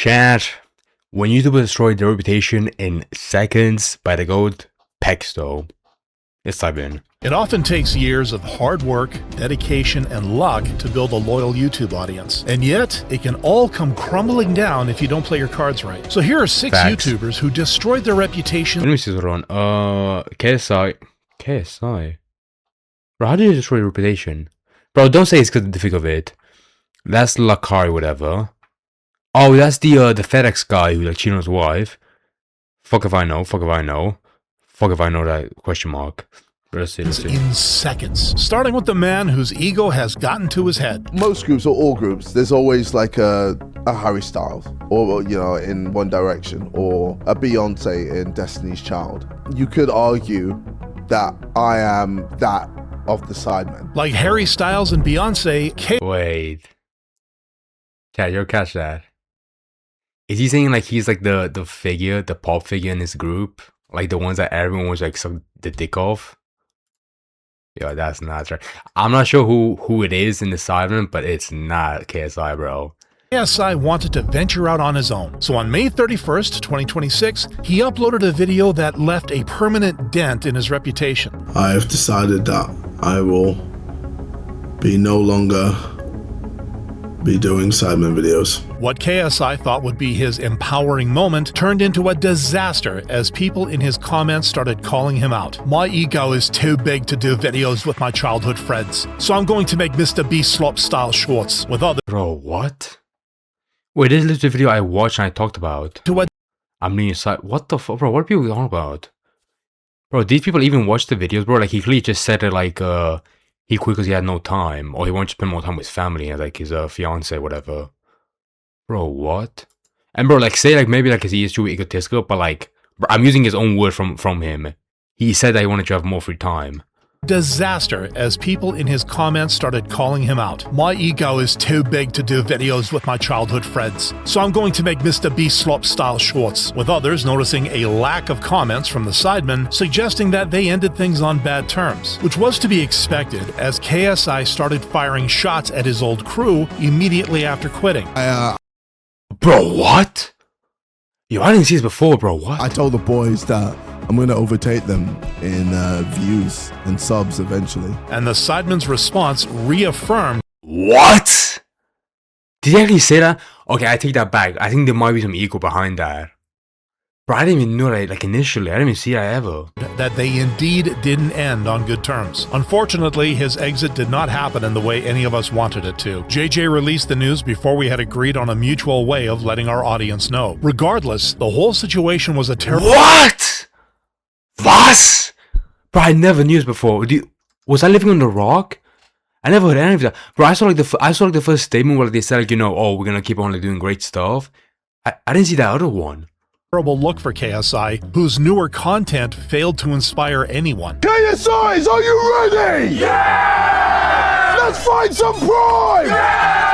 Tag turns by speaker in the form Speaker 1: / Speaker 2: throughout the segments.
Speaker 1: Chat. When YouTubers destroy their reputation in seconds by the goat Pexto. Let's dive in.
Speaker 2: It often takes years of hard work, dedication, and luck to build a loyal YouTube audience. And yet, it can all come crumbling down if you don't play your cards right. So here are 6
Speaker 1: Facts.
Speaker 2: YouTubers who destroyed their reputation.
Speaker 1: Let me see what's on. KSI. Bro, how do you destroy your reputation? Bro, don't say it's because of the thick of it. That's Lakari, whatever. Oh, that's the FedEx guy who like cheated on his wife. Fuck if I know. Fuck if I know. Fuck if I know that question mark. Let's see.
Speaker 2: In seconds. Starting with the man whose ego has gotten to his head.
Speaker 3: Most groups or all groups, there's always like a Harry Styles, or you know, in One Direction, or a Beyonce in Destiny's Child. You could argue that I am that of the Sidemen.
Speaker 2: Like Harry Styles and Beyonce,
Speaker 1: Wait. Chat, you'll catch that. Is he saying like he's like the figure, the pop figure in his group? Like the ones that everyone was like suck the dick off? Yeah, that's not right. I'm not sure who it is in the Sidemen, but it's not KSI, bro.
Speaker 2: KSI wanted to venture out on his own. So on May 31st, 2026, he uploaded a video that left a permanent dent in his reputation.
Speaker 4: I have decided that I will no longer be doing Sidemen videos.
Speaker 2: What KSI thought would be his empowering moment turned into a disaster as people in his comments started calling him out. My ego is too big to do videos with my childhood friends, so I'm going to make Mr. Beast slop style shorts with others.
Speaker 1: Bro, what? Wait, this is the video I watched and I talked about. I'm being side. What the fuck, bro? What are people on about? Bro, these people even watch the videos, bro? Like, he clearly just said it like, he quit because he had no time, or he wanted to spend more time with his family, and like his fiance, whatever. Bro, what? And bro, like, say like maybe like he is too egotistical, but like, bro, I'm using his own word from him. He said that he wanted to have more free time.
Speaker 2: Disaster as people in his comments started calling him out. My ego is too big to do videos with my childhood friends, so I'm going to make Mr. Beast slop style shorts, with others noticing a lack of comments from the Sidemen suggesting that they ended things on bad terms, which was to be expected as KSI started firing shots at his old crew immediately after quitting.
Speaker 1: Bro, what? Yo, I didn't see this before, bro. What?
Speaker 3: I told the boys that I'm going to overtake them in views and subs eventually.
Speaker 2: And the Sidemen's response reaffirmed.
Speaker 1: What? Did he actually say that? Okay, I take that back. I think there might be some ego behind that. Bro, I didn't even know that, like, initially. I didn't even see that ever.
Speaker 2: That they indeed didn't end on good terms. Unfortunately, his exit did not happen in the way any of us wanted it to. JJ released the news before we had agreed on a mutual way of letting our audience know. Regardless, the whole situation was a terrible—
Speaker 1: What? Was? Bro, I never knew this before. Was I living on the rock? I never heard any of that. Bro, I saw like the first statement where they said like, you know, oh, we're gonna keep on like doing great stuff. I didn't see that other one.
Speaker 2: Terrible look for KSI, whose newer content failed to inspire anyone.
Speaker 3: KSIs, are you ready? Yeah! Let's find some prime! Yeah!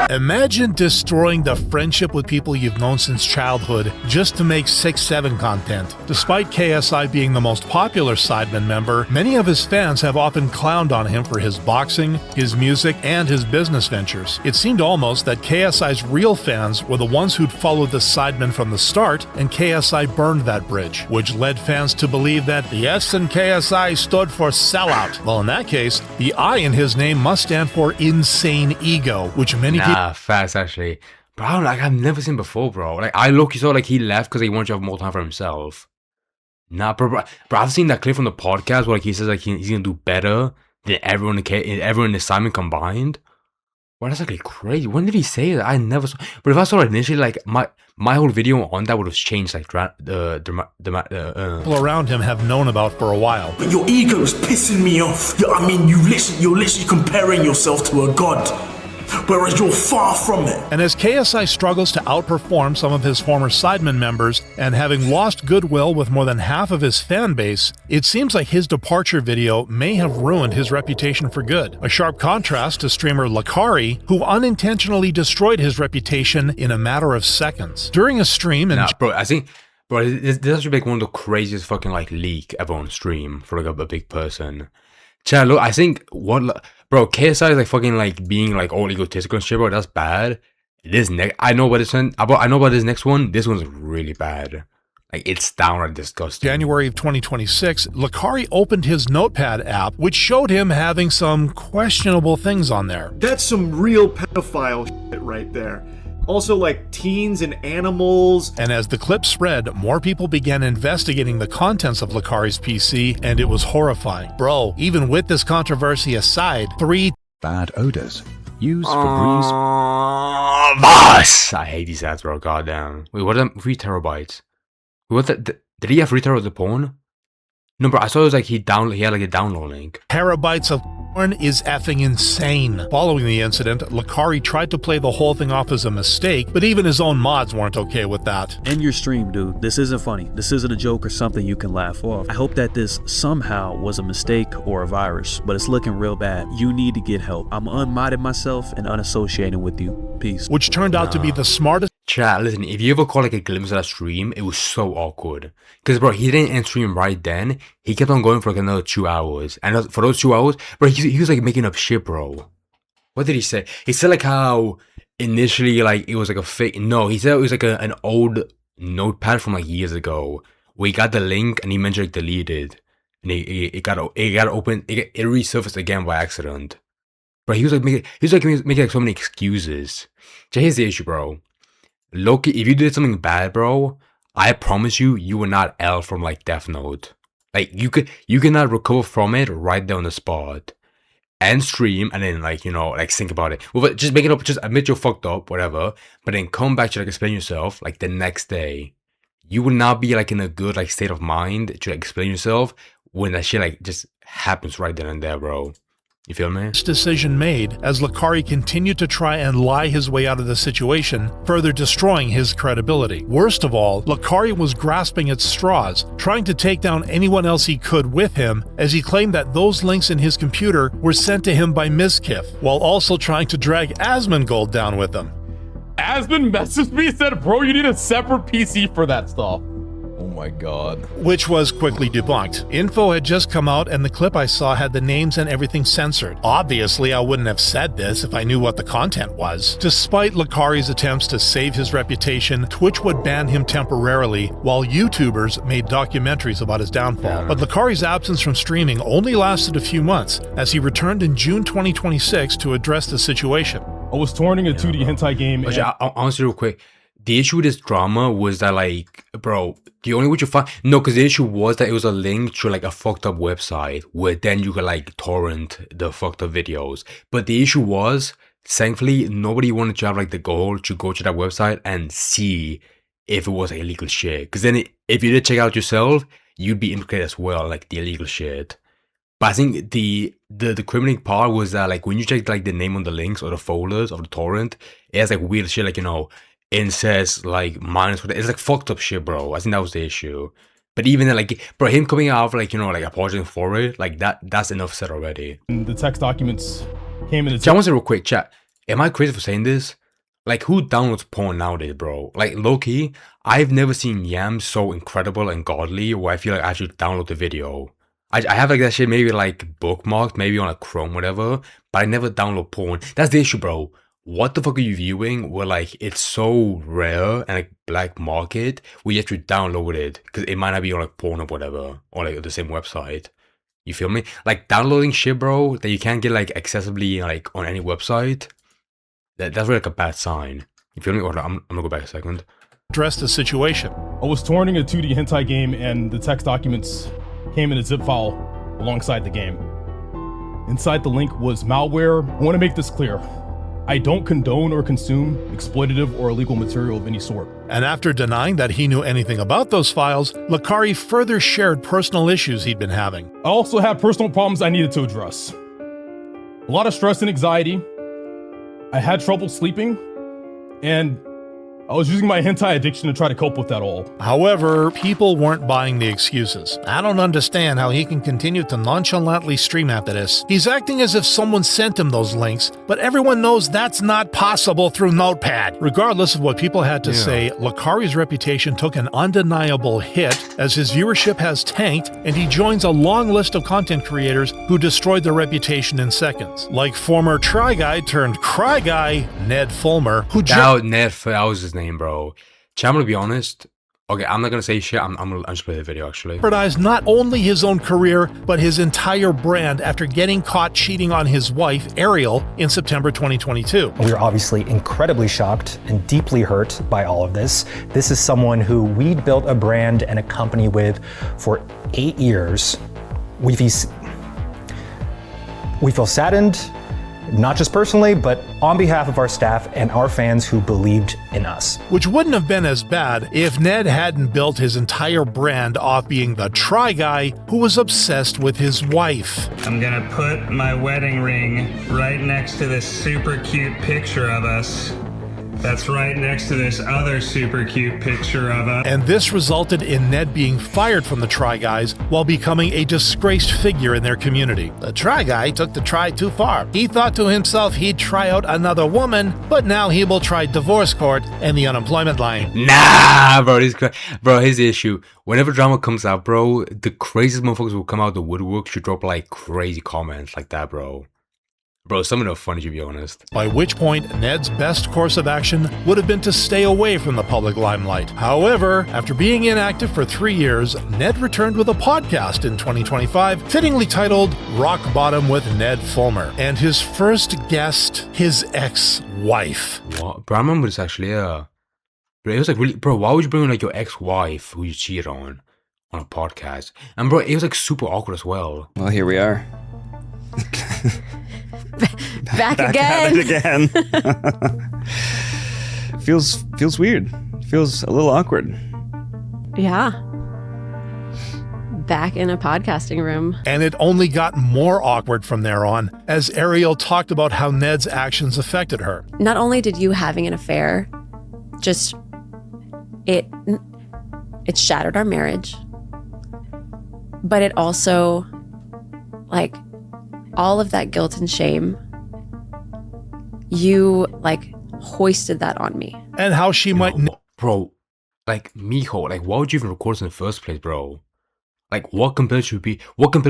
Speaker 2: Imagine destroying the friendship with people you've known since childhood just to make 6-7 content. Despite KSI being the most popular Sidemen member, many of his fans have often clowned on him for his boxing, his music, and his business ventures. It seemed almost that KSI's real fans were the ones who'd followed the Sidemen from the start, and KSI burned that bridge, which led fans to believe that the S in KSI stood for sellout. Well, in that case, the I in his name must stand for insane ego, which many people—
Speaker 1: Facts actually. Bro, like I've never seen before, bro. Like I look, you saw like he left because he wanted to have more time for himself. Nah, bro, I've seen that clip from the podcast where like he says like he's gonna do better than everyone in the Simon combined. Bro, that's like crazy. When did he say that? I never saw. But if I saw it initially, like my whole video on that would have changed. Like
Speaker 2: people around him have known about for a while.
Speaker 5: But your ego is pissing me off. I mean, you're literally comparing yourself to a god, whereas you're far from it.
Speaker 2: And as KSI struggles to outperform some of his former Sidemen members, and having lost goodwill with more than half of his fan base, it seems like his departure video may have ruined his reputation for good. A sharp contrast to streamer Lakari, who unintentionally destroyed his reputation in a matter of seconds. During a stream in—
Speaker 1: bro, I think, bro, this has to be like one of the craziest fucking like leak ever on stream for like a big person. Chat, look, I think bro, KSI is like fucking like being like all egotistical and shit, bro. That's bad. this next, I know about this one. I know about this next one. This one's really bad. Like, it's downright disgusting.
Speaker 2: January of 2026, Lakari opened his Notepad app, which showed him having some questionable things on there.
Speaker 6: That's some real pedophile shit right there. Also, like teens and animals.
Speaker 2: And as the clip spread, more people began investigating the contents of Lakari's PC, and it was horrifying. Bro, even with this controversy aside, 3
Speaker 7: bad odors used for breeze.
Speaker 1: Boss! I hate these ads, bro. Goddamn. Wait, what are them? 3 terabytes. What the? Did he have 3 terabytes of porn? No, bro. I saw it was like he had like a download link.
Speaker 2: terabytes of porn is effing insane. Following the incident, Lakari tried to play the whole thing off as a mistake, but even his own mods weren't okay with that.
Speaker 8: End your stream, dude. This isn't funny. This isn't a joke or something you can laugh off. I hope that this somehow was a mistake or a virus, but it's looking real bad. You need to get help. I'm unmodding myself and unassociating with you. Peace.
Speaker 2: Which turned out to be the smartest.
Speaker 1: Chat, listen, if you ever caught like a glimpse of that stream, it was so awkward. Because, bro, he didn't end stream right then. He kept on going for like another 2 hours. And for those 2 hours, bro, he was like making up shit, bro. What did he say? He said like how initially like it was like a fake. No, he said it was like an old notepad from like years ago. Where he got the link and he mentioned like deleted. And it got open. It resurfaced again by accident. Bro, he was making like so many excuses. So here's the issue, bro. Loki, if you did something bad, bro, I promise you, you will not L from like Death Note. Like you cannot recover from it right there on the spot. End stream and then like, you know, like think about it. Well, just make it up, just admit you're fucked up, whatever. But then come back to like explain yourself like the next day. You will not be like in a good like state of mind to like, explain yourself when that shit like just happens right then and there, bro. You feel me?
Speaker 2: Decision made as Lakari continued to try and lie his way out of the situation, further destroying his credibility. Worst of all, Lakari was grasping at straws, trying to take down anyone else he could with him, as he claimed that those links in his computer were sent to him by Mizkif, while also trying to drag Asmongold down with him.
Speaker 9: Asmon messaged me and said, bro, you need a separate PC for that stuff. Oh my god.
Speaker 2: Which was quickly debunked. Info had just come out and the clip I saw had the names and everything censored. Obviously, I wouldn't have said this if I knew what the content was. Despite Lakari's attempts to save his reputation, Twitch would ban him temporarily, while YouTubers made documentaries about his downfall. But Lakari's absence from streaming only lasted a few months, as he returned in June 2026 to address the situation.
Speaker 9: I was touring a 2D hentai game.
Speaker 1: Honestly, real quick. The issue with this drama was that, like, bro, the only way you find... No, because the issue was that it was a link to, like, a fucked up website where then you could, like, torrent the fucked up videos. But the issue was, thankfully, nobody wanted to have, like, the goal to go to that website and see if it was illegal shit. Because then if you did check out yourself, you'd be implicated as well, like, the illegal shit. But I think the criminal part was that, like, when you check, like, the name on the links or the folders of the torrent, it has, like, weird shit, like, you know... incest, like, minus, it's like fucked up shit, bro. I think that was the issue. But even then, like, bro, him coming out, like, you know, like, apologizing for it, like, that's enough said already.
Speaker 9: The text documents came in.
Speaker 1: Chat, I want to say real quick, chat, am I crazy for saying this? Like, who downloads porn nowadays, bro? Like, low-key, I've never seen yams so incredible and godly where I feel like I should download the video. I have, like, that shit maybe, like, bookmarked, maybe on, like, Chrome, whatever, but I never download porn. That's the issue, bro. What the fuck are you viewing where, like, it's so rare and, like, black market where you have to download it because it might not be on, like, porn or whatever, or, like, the same website. You feel me? Like, downloading shit, bro, that you can't get, like, accessibly, like, on any website, that's really, like, a bad sign. You feel me? Or I'm gonna go back a second.
Speaker 2: Address the situation.
Speaker 9: I was touring a 2D hentai game and the text documents came in a zip file alongside the game. Inside the link was malware. I want to make this clear. I don't condone or consume exploitative or illegal material of any sort.
Speaker 2: And after denying that he knew anything about those files, Lakari further shared personal issues he'd been having.
Speaker 9: I also had personal problems I needed to address. A lot of stress and anxiety. I had trouble sleeping, and I was using my hentai addiction to try to cope with that all.
Speaker 2: However, people weren't buying the excuses. I don't understand how he can continue to nonchalantly stream after this. He's acting as if someone sent him those links, but everyone knows that's not possible through Notepad. Regardless of what people had to say, Lakari's reputation took an undeniable hit as his viewership has tanked, and he joins a long list of content creators who destroyed their reputation in seconds. Like former Try Guy turned Cry Guy, Ned Fulmer, who
Speaker 1: that was his name, bro. I'm gonna be honest. Okay, I'm not gonna say shit. I'm just play the video actually.
Speaker 2: Jeopardized not only his own career, but his entire brand after getting caught cheating on his wife, Ariel, in September 2022.
Speaker 10: We are obviously incredibly shocked and deeply hurt by all of this. This is someone who we'd built a brand and a company with for 8 years. We feel saddened, not just personally, but on behalf of our staff and our fans who believed in us.
Speaker 2: Which wouldn't have been as bad if Ned hadn't built his entire brand off being the Try Guy who was obsessed with his wife.
Speaker 11: I'm gonna put my wedding ring right next to this super cute picture of us. That's right next to this other super cute picture of us.
Speaker 2: And this resulted in Ned being fired from the Try Guys while becoming a disgraced figure in their community. The Try Guy took the try too far. He thought to himself he'd try out another woman, but now he will try divorce court and the unemployment line.
Speaker 1: Nah, bro, here's the issue. Whenever drama comes out, bro, the craziest motherfuckers will come out the woodwork to drop like crazy comments like that, bro. Bro, some of them are funny, to be honest.
Speaker 2: By which point, Ned's best course of action would have been to stay away from the public limelight. However, after being inactive for 3 years, Ned returned with a podcast in 2025, fittingly titled Rock Bottom with Ned Fulmer. And his first guest, his ex-wife.
Speaker 1: What? Bro, I remember this actually, Bro, it was like really, bro, why would you bring like your ex-wife who you cheated on a podcast? And bro, it was like super awkward as well.
Speaker 12: Well, here we are.
Speaker 13: Back again.
Speaker 12: At it again. feels weird. Feels a little awkward.
Speaker 13: Yeah. Back in a podcasting room.
Speaker 2: And it only got more awkward from there on, as Ariel talked about how Ned's actions affected her.
Speaker 13: Not only did you having an affair, just it shattered our marriage, but it also, like, all of that guilt and shame, you like hoisted that on me.
Speaker 2: And how she might
Speaker 1: bro, like, Mijo, like, why would you even record this in the first place, bro? Like, what competition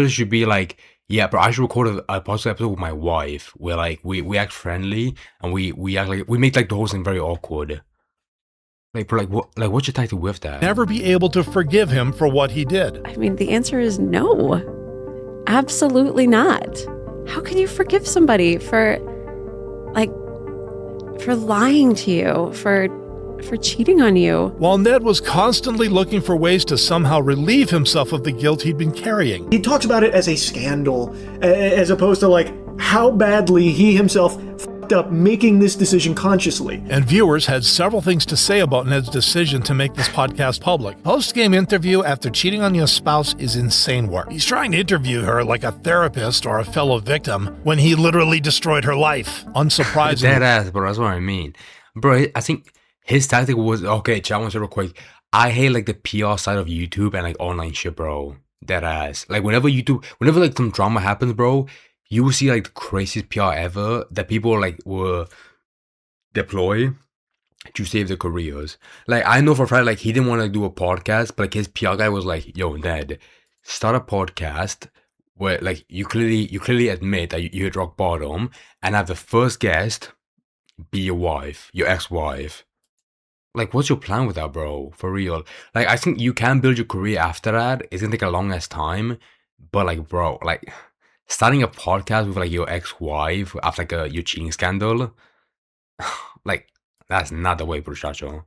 Speaker 1: should be like, yeah, bro, I should record a podcast episode with my wife where like we act friendly and we act like we make like the whole thing very awkward. Like, bro, what's your title with that?
Speaker 2: Never be able to forgive him for what he did.
Speaker 13: I mean, the answer is no. Absolutely not. How can you forgive somebody for lying to you, for cheating on you?
Speaker 2: While Ned was constantly looking for ways to somehow relieve himself of the guilt he'd been carrying.
Speaker 6: He talks about it as a scandal, as opposed to like how badly he himself fucked up making this decision consciously.
Speaker 2: And viewers had several things to say about Ned's decision to make this podcast public. Post-game interview after cheating on your spouse is insane work. He's trying to interview her like a therapist or a fellow victim when he literally destroyed her life. Unsurprisingly.
Speaker 1: Dead ass, bro, that's what I mean. Bro, I think his tactic was, okay, chat, I want to say real quick. I hate like the PR side of YouTube and like online shit, bro. Dead ass. Like whenever like some drama happens, bro, you will see like the craziest PR ever that people like will deploy to save their careers. Like I know for a fact, like he didn't want to do a podcast, but like his PR guy was like, "Yo, Ned, start a podcast where like you clearly admit that you hit rock bottom, and have the first guest be your wife, your ex-wife." Like, what's your plan with that, bro? For real. Like, I think you can build your career after that. It's gonna take a long ass time, but like, bro, like. Starting a podcast with like your ex-wife after like your cheating scandal, like that's not the way, Bruchacho.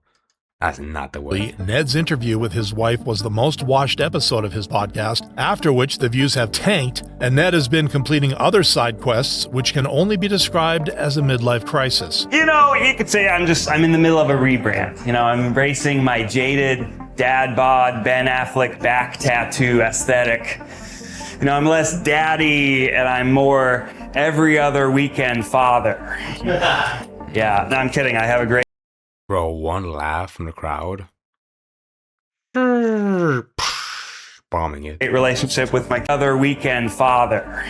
Speaker 1: That's not the way.
Speaker 2: Ned's interview with his wife was the most watched episode of his podcast, after which the views have tanked, and Ned has been completing other side quests, which can only be described as a midlife crisis.
Speaker 14: You know, you could say I'm in the middle of a rebrand. You know, I'm embracing my jaded dad bod Ben Affleck back tattoo aesthetic. You know, I'm less daddy and I'm more every other weekend father. Yeah, no, I'm kidding. I have a great
Speaker 1: Bro, one laugh from the crowd. Bombing it.
Speaker 14: Great relationship with my other weekend father.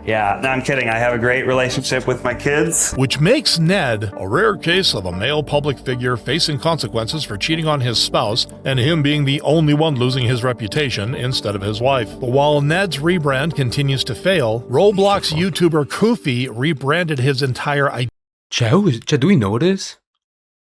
Speaker 14: Yeah, no, I'm kidding. I have a great relationship with my kids.
Speaker 2: Which makes Ned a rare case of a male public figure facing consequences for cheating on his spouse, and him being the only one losing his reputation instead of his wife. But while Ned's rebrand continues to fail, Roblox YouTuber Koofy rebranded his entire
Speaker 1: do we know this?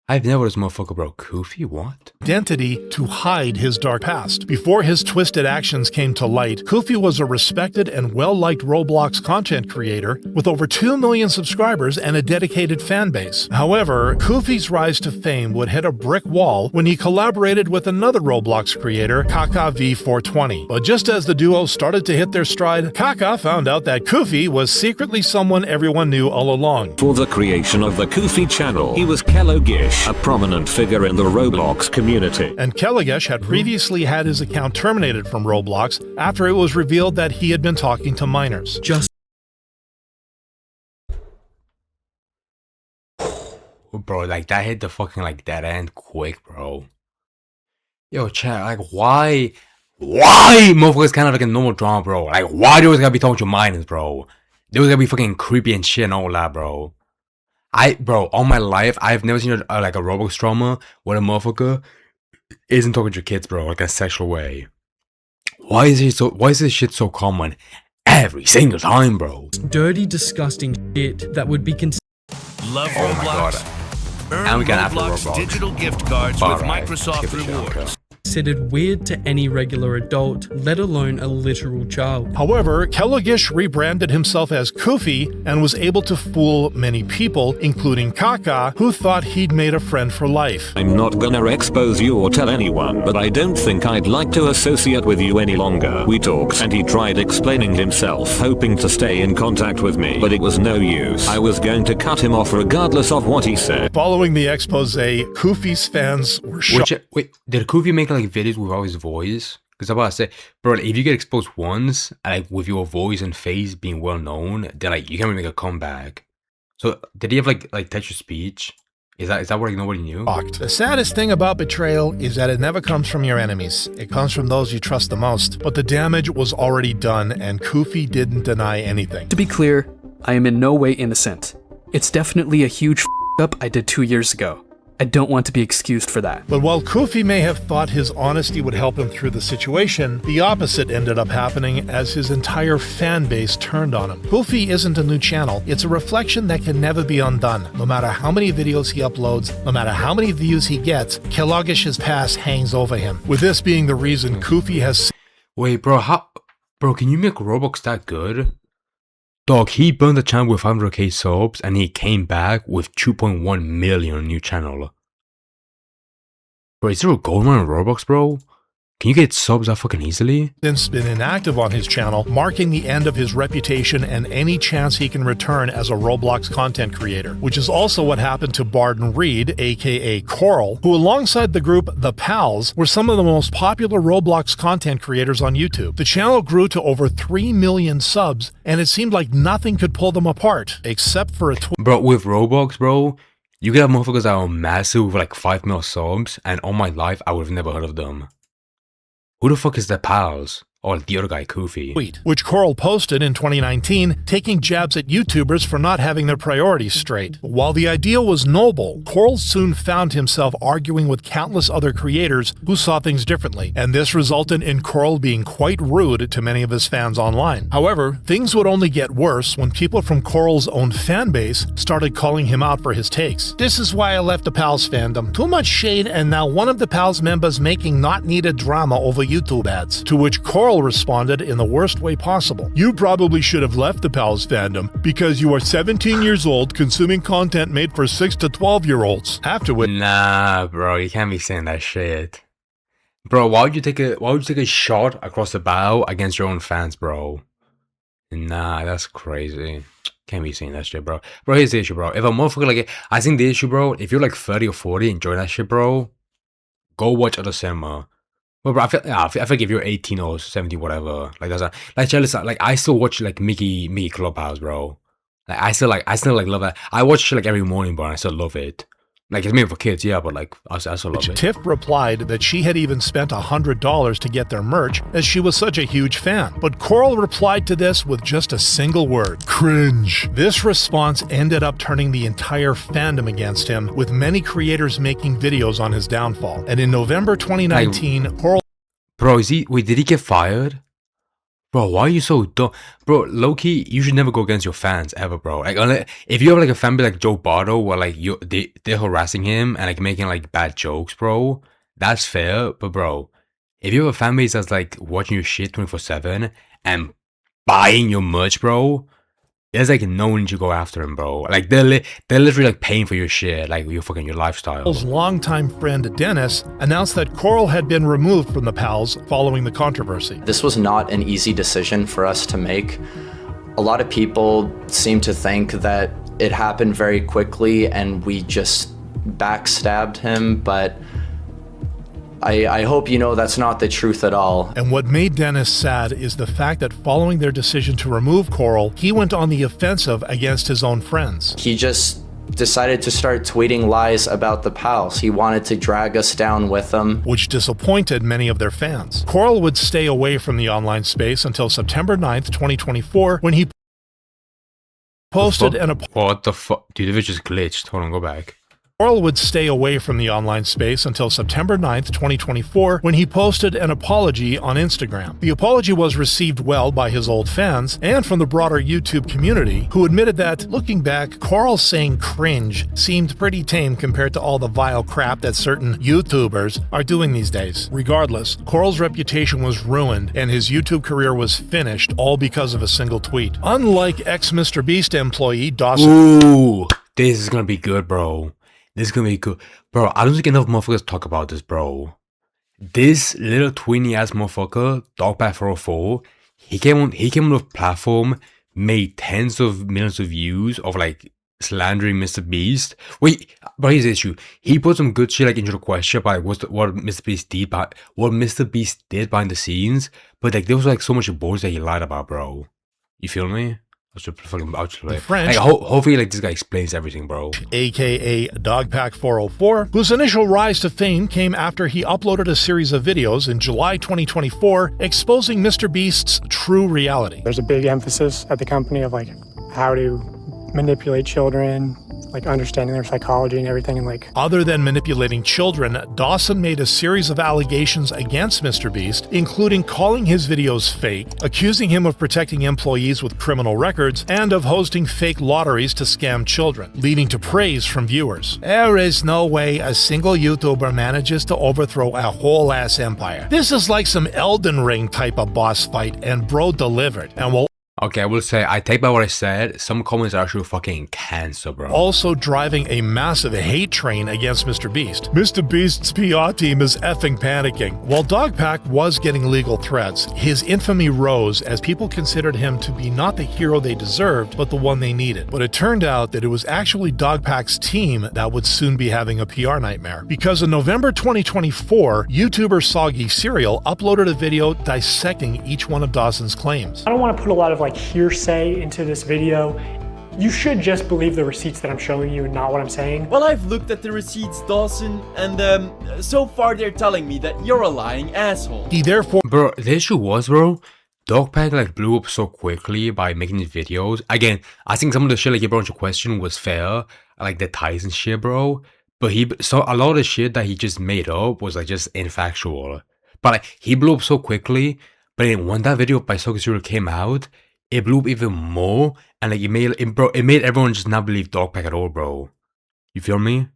Speaker 1: I've never this motherfucker, bro. Koofy, what?
Speaker 2: Identity to hide his dark past. Before his twisted actions came to light, Koofy was a respected and well-liked Roblox content creator with over 2 million subscribers and a dedicated fan base. However, Koofy's rise to fame would hit a brick wall when he collaborated with another Roblox creator, KakaV420. But just as the duo started to hit their stride, Kaka found out that Koofy was secretly someone everyone knew all along.
Speaker 15: For the creation of the Koofy channel, he was Kellogish, a prominent figure in the Roblox community.
Speaker 2: And Kellogish had previously had his account terminated from Roblox after it was revealed that he had been talking to minors.
Speaker 1: Bro, like that hit the fucking like dead end quick, bro. Yo, chat, like why motherfuckers kind of like a normal drama, bro? Like why do we gotta be talking to minors, bro? They was gonna be fucking creepy and shit and all that, bro. Bro, all my life, I've never seen like a Roblox drama where a motherfucker isn't talking to kids, bro, like a sexual way. Why is this shit so common every single time, bro?
Speaker 16: Dirty, disgusting shit that would be
Speaker 17: Love
Speaker 1: Oh my
Speaker 17: Roblox?
Speaker 1: god.
Speaker 17: Earn
Speaker 1: And we got
Speaker 17: Roblox
Speaker 1: Roblox
Speaker 17: digital gift cards with Microsoft Rewards.
Speaker 16: considered weird to any regular adult, let alone a literal child.
Speaker 2: However, Kellogish rebranded himself as Koofy and was able to fool many people, including Kaka, who thought he'd made a friend for life.
Speaker 15: I'm not gonna expose you or tell anyone, but I don't think I'd like to associate with you any longer. We talked and he tried explaining himself, hoping to stay in contact with me, but it was no use. I was going to cut him off regardless of what he said.
Speaker 2: Following the expose, Koofy's fans were shocked.
Speaker 1: Wait, did Koofy make like videos without his voice? Because I'm about to say, bro, like, if you get exposed once, like with your voice and face being well known, then like you can't really make a comeback. So did he have like text to speech? Is that what like, nobody knew?
Speaker 2: The saddest thing about betrayal is that it never comes from your enemies. It comes from those you trust the most. But the damage was already done, and Koofy didn't deny anything.
Speaker 18: To be clear, I am in no way innocent. It's definitely a huge up I did 2 years ago. I don't want to be excused for that.
Speaker 2: But while Koofy may have thought his honesty would help him through the situation, the opposite ended up happening as his entire fan base turned on him. Koofy isn't a new channel, it's a reflection that can never be undone. No matter how many videos he uploads, no matter how many views he gets, Kellogish's past hangs over him. With this being the reason Koofy has...
Speaker 1: Wait, bro, can you make Roblox that good? Dog, he burned the channel with 500k subs and he came back with 2.1 million on new channel. Bro, is there a gold mine on Roblox, bro? Can you get subs that fucking easily?
Speaker 2: Since been inactive on his channel, marking the end of his reputation and any chance he can return as a Roblox content creator, which is also what happened to Barden Reed, aka Coral, who alongside the group The Pals were some of the most popular Roblox content creators on YouTube. The channel grew to over 3 million subs, and it seemed like nothing could pull them apart, except for a
Speaker 1: Bro, with Roblox, bro, you get motherfuckers that are massive with like 5 mil subs, and all my life I would have never heard of them. Who the fuck is the Pals? Or the other guy, Koofy.
Speaker 2: Which Coral posted in 2019, taking jabs at YouTubers for not having their priorities straight. While the idea was noble, Coral soon found himself arguing with countless other creators who saw things differently, and this resulted in Coral being quite rude to many of his fans online. However, things would only get worse when people from Coral's own fan base started calling him out for his takes. This is why I left the Pals fandom. Too much shade, and now one of the Pals members making not needed drama over YouTube ads. To which Coral responded in the worst way possible. You probably should have left the Pals fandom because you are 17 years old consuming content made for 6 to 12-year-olds. After which...
Speaker 1: Nah, bro, you can't be saying that shit. Bro, why would you take a shot across the bow against your own fans, bro? Nah, that's crazy. Can't be saying that shit, bro. Bro, here's the issue, bro. If a motherfucker like I think the issue, bro, if you're like 30 or 40 enjoying that shit, bro, go watch other cinema. Well, bro, I feel like if you're 18 or 17, whatever, like that's not, like jealous. Like I still watch like Mickey Clubhouse, bro. Like I still like love that. I watch shit like every morning, bro. And I still love it. Like, it's made for kids, yeah, but like, I also love it.
Speaker 2: Tiff replied that she had even spent $100 to get their merch as she was such a huge fan. But Coral replied to this with just a single word: cringe. This response ended up turning the entire fandom against him, with many creators making videos on his downfall. And in November 2019, Coral...
Speaker 1: Bro, wait, did he get fired? Bro, why are you so dumb? Bro, low-key, you should never go against your fans ever, bro. Like, if you have like a fan base like Joe Bardo, where like they're harassing him and like making like bad jokes, bro, that's fair. But bro, if you have a fan base that's like watching your shit 24/7 and buying your merch, bro, there's like no need to go after him, bro. Like they're literally like paying for your shit, like your lifestyle.
Speaker 2: Coral's longtime friend Dennis announced that Coral had been removed from the pals following the controversy.
Speaker 19: This was not an easy decision for us to make. A lot of people seem to think that it happened very quickly and we just backstabbed him, but I hope you know that's not the truth at all.
Speaker 2: And what made Dennis sad is the fact that following their decision to remove Coral, he went on the offensive against his own friends.
Speaker 19: He just decided to start tweeting lies about the pals. He wanted to drag us down with him,
Speaker 2: which disappointed many of their fans. Coral would stay away from the online space until September 9th, 2024, when he posted an...
Speaker 1: What the fuck? Dude, the video just glitched. Hold on, go back.
Speaker 2: Coral would stay away from the online space until September 9th, 2024, when he posted an apology on Instagram. The apology was received well by his old fans and from the broader YouTube community, who admitted that, looking back, Coral saying cringe seemed pretty tame compared to all the vile crap that certain YouTubers are doing these days. Regardless, Coral's reputation was ruined and his YouTube career was finished, all because of a single tweet. Unlike ex-MrBeast employee Dawson...
Speaker 1: Ooh, this is gonna be good, bro. This is gonna be good. Bro, I don't think enough motherfuckers talk about this, bro. This little tweeny ass motherfucker, Dogpack404, he came on the platform, made tens of millions of views of like slandering MrBeast. Wait, but here's the issue. He put some good shit like into the question about like what MrBeast did behind the scenes, but like there was like so much bullshit that he lied about, bro. You feel me? The French, hopefully like this guy explains everything, bro.
Speaker 2: AKA Dogpack404, whose initial rise to fame came after he uploaded a series of videos in July 2024 exposing MrBeast's true reality.
Speaker 20: There's a big emphasis at the company of like how to manipulate children, like understanding their psychology and everything, and like...
Speaker 2: Other than manipulating children, Dawson made a series of allegations against MrBeast, including calling his videos fake, accusing him of protecting employees with criminal records, and of hosting fake lotteries to scam children, leading to praise from viewers. There is no way a single YouTuber manages to overthrow a whole ass empire. This is like some Elden Ring type of boss fight, and bro delivered. And will...
Speaker 1: Okay, I will say, I take back what I said. Some comments are actually fucking cancer, bro.
Speaker 2: Also driving a massive hate train against MrBeast. MrBeast's PR team is effing panicking. While Dogpack was getting legal threats, his infamy rose as people considered him to be not the hero they deserved, but the one they needed. But it turned out that it was actually Dogpack's team that would soon be having a PR nightmare. Because in November 2024, YouTuber Soggy Cereal uploaded a video dissecting each one of Dawson's claims.
Speaker 20: I don't want to put a lot of like hearsay into this video. You should just believe the receipts that I'm showing you and not what I'm saying.
Speaker 21: Well, I've looked at the receipts, Dawson, and so far they're telling me that you're a lying asshole.
Speaker 2: He therefore...
Speaker 1: Bro, the issue was, bro, Dogpack like blew up so quickly by making these videos. Again, I think some of the shit like he brought into question was fair, like the ties and shit, bro. But a lot of the shit that he just made up was like just infactual. But like he blew up so quickly. But then when that video by Soggy Cereal came out, it blew up even more, and like it made everyone just not believe Dogpack at all, bro. You feel me?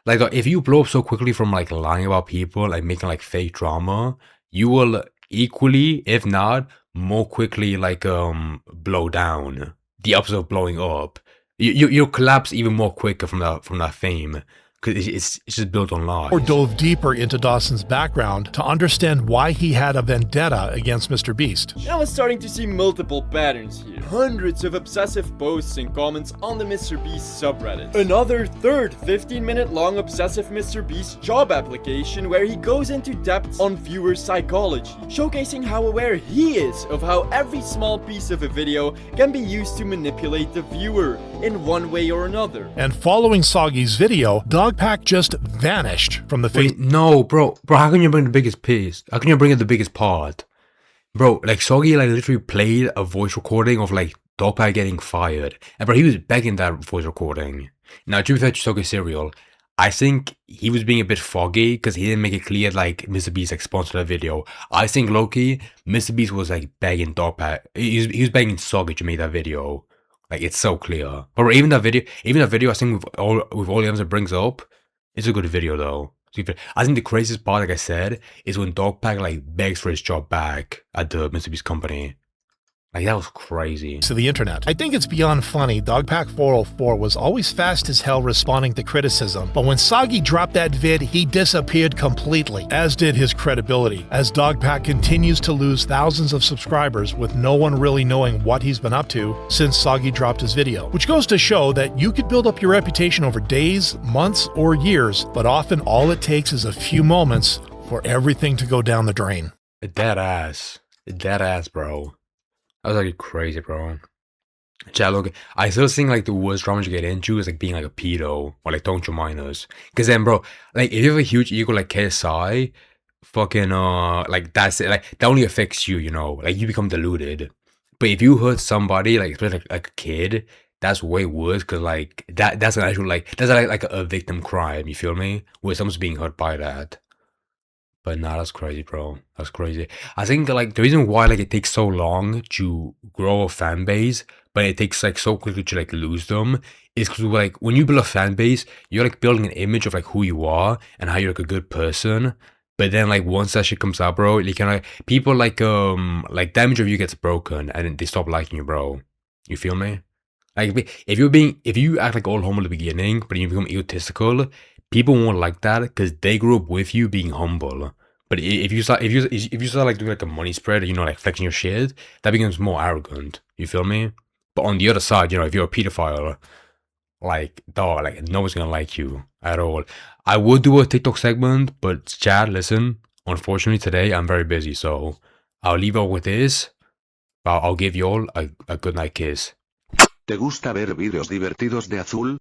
Speaker 1: Like if you blow up so quickly from like lying about people, like making like fake drama, you will equally, if not more quickly, like blow down. The opposite of blowing up. You'll collapse even more quicker from that fame. Because it's just built on lies.
Speaker 2: Or dove deeper into Dawson's background to understand why he had a vendetta against MrBeast.
Speaker 21: I was starting to see multiple patterns here. Hundreds of obsessive posts and comments on the MrBeast subreddit. Another third 15-minute long obsessive MrBeast job application where he goes into depth on viewer psychology, showcasing how aware he is of how every small piece of a video can be used to manipulate the viewer in one way or another.
Speaker 2: And following Soggy's video, Dawson Dogpack just vanished from the face.
Speaker 1: Wait, no, bro, how can you bring the biggest piece? How can you bring in the biggest part? Bro, like, Soggy, like, literally played a voice recording of, like, Dogpack getting fired. And, bro, he was begging that voice recording. Now, to be fair to Soggy Serial, I think he was being a bit foggy because he didn't make it clear, like, Mr. Beast, like, sponsored that video. I think, Loki, Mr. Beast was, like, begging Dogpack. He was begging Soggy to make that video. Like, it's so clear. But even that video, I think with all the evidence it brings up, it's a good video, though. I think the craziest part, like I said, is when Dogpack, like, begs for his job back at the Mr. Beast company. Like, that was crazy.
Speaker 2: To the internet. I think it's beyond funny. Dogpack 404 was always fast as hell responding to criticism, but when Soggy dropped that vid, he disappeared completely, as did his credibility, as Dogpack continues to lose thousands of subscribers with no one really knowing what he's been up to since Soggy dropped his video. Which goes to show that you could build up your reputation over days, months, or years, but often all it takes is a few moments for everything to go down the drain.
Speaker 1: Dead ass, bro. That was like crazy, bro. Chat, look, I still think like the worst drama you get into is like being like a pedo or like talking to minors. Cause then, bro, like if you have a huge ego like KSI, fucking like that's it. Like that only affects you, you know. Like you become deluded. But if you hurt somebody, like especially like a kid, that's way worse. Cause like that's an actual that's like a victim crime. You feel me? Where someone's being hurt by that. But nah, that's crazy, bro. That's crazy. I think like the reason why like it takes so long to grow a fan base, but it takes like so quickly to like lose them, is because like when you build a fan base, you're like building an image of like who you are and how you're like a good person. But then like once that shit comes out, bro, you can like people like the image of you gets broken and they stop liking you, bro. You feel me? Like if you act like all humble at the beginning, but you become egotistical, people won't like that because they grew up with you being humble. But if you start like doing like a money spread, you know, like flexing your shit, that becomes more arrogant. You feel me? But on the other side, you know, if you're a pedophile, like dog, like no one's gonna like you at all. I would do a TikTok segment, but Chad, listen, unfortunately today I'm very busy, so I'll leave out with this. But I'll give you all a good night kiss.
Speaker 7: ¿Te gusta ver vídeos divertidos de Azul?